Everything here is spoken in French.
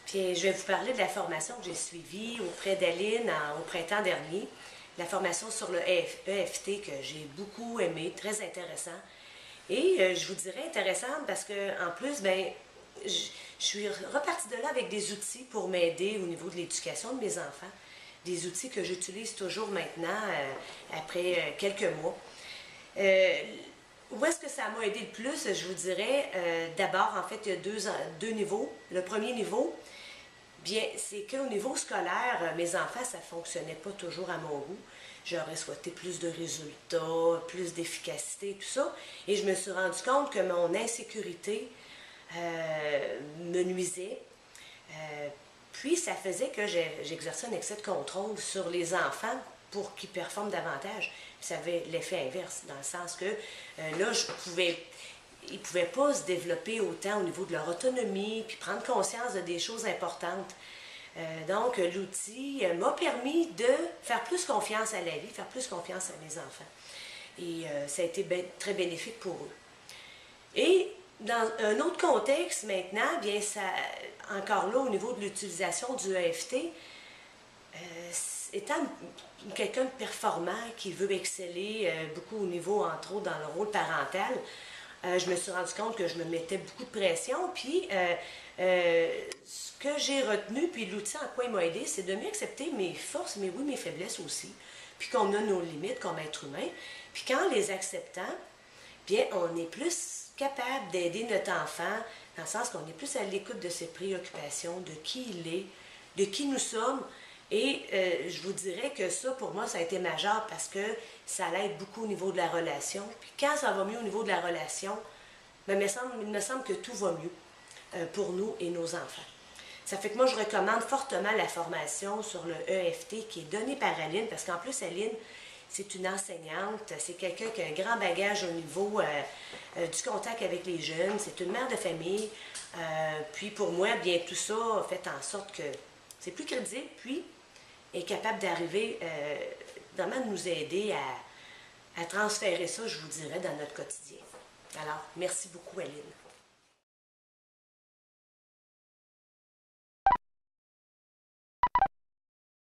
Puis je vais vous parler de la formation que j'ai suivie auprès d'Aline au printemps dernier. La formation sur le EFT que j'ai beaucoup aimé, très intéressant. Et je vous dirais intéressante parce que en plus, je suis repartie de là avec des outils pour m'aider au niveau de l'éducation de mes enfants. Des outils que j'utilise toujours maintenant, après quelques mois. Où est-ce que ça m'a aidé le plus? Je vous dirais, d'abord, en fait, il y a deux niveaux. Le premier niveau, bien, c'est qu'au niveau scolaire, mes enfants, ça ne fonctionnait pas toujours à mon goût. J'aurais souhaité plus de résultats, plus d'efficacité, tout ça. Et je me suis rendu compte que mon insécurité me nuisait. Puis, ça faisait que j'exerçais un excès de contrôle sur les enfants pour qu'ils performent davantage. Ça avait l'effet inverse, dans le sens que là, ils ne pouvaient pas se développer autant au niveau de leur autonomie, puis prendre conscience de des choses importantes. Donc, l'outil m'a permis de faire plus confiance à la vie, faire plus confiance à mes enfants. Et ça a été très bénéfique pour eux. Et dans un autre contexte maintenant, bien ça, encore là, au niveau de l'utilisation du EFT, étant quelqu'un de performant qui veut exceller beaucoup au niveau, entre autres, dans le rôle parental, je me suis rendu compte que je me mettais beaucoup de pression. Puis, ce que j'ai retenu, puis l'outil en quoi il m'a aidé, c'est de mieux accepter mes forces, mais oui, mes faiblesses aussi. Puis qu'on a nos limites comme être humain. Puis qu'en les acceptant, bien, on est plus capable d'aider notre enfant, dans le sens qu'on est plus à l'écoute de ses préoccupations, de qui il est, de qui nous sommes. Et je vous dirais que ça, pour moi, ça a été majeur parce que ça l'aide beaucoup au niveau de la relation. Puis quand ça va mieux au niveau de la relation, bien, il me semble que tout va mieux pour nous et nos enfants. Ça fait que moi, je recommande fortement la formation sur le EFT qui est donnée par Aline, parce qu'en plus, Aline, c'est une enseignante, c'est quelqu'un qui a un grand bagage au niveau du contact avec les jeunes, c'est une mère de famille. Puis pour moi, bien tout ça a fait en sorte que c'est plus crédible, puis est capable d'arriver, vraiment de nous aider à transférer ça, je vous dirais, dans notre quotidien. Alors, merci beaucoup, Aline.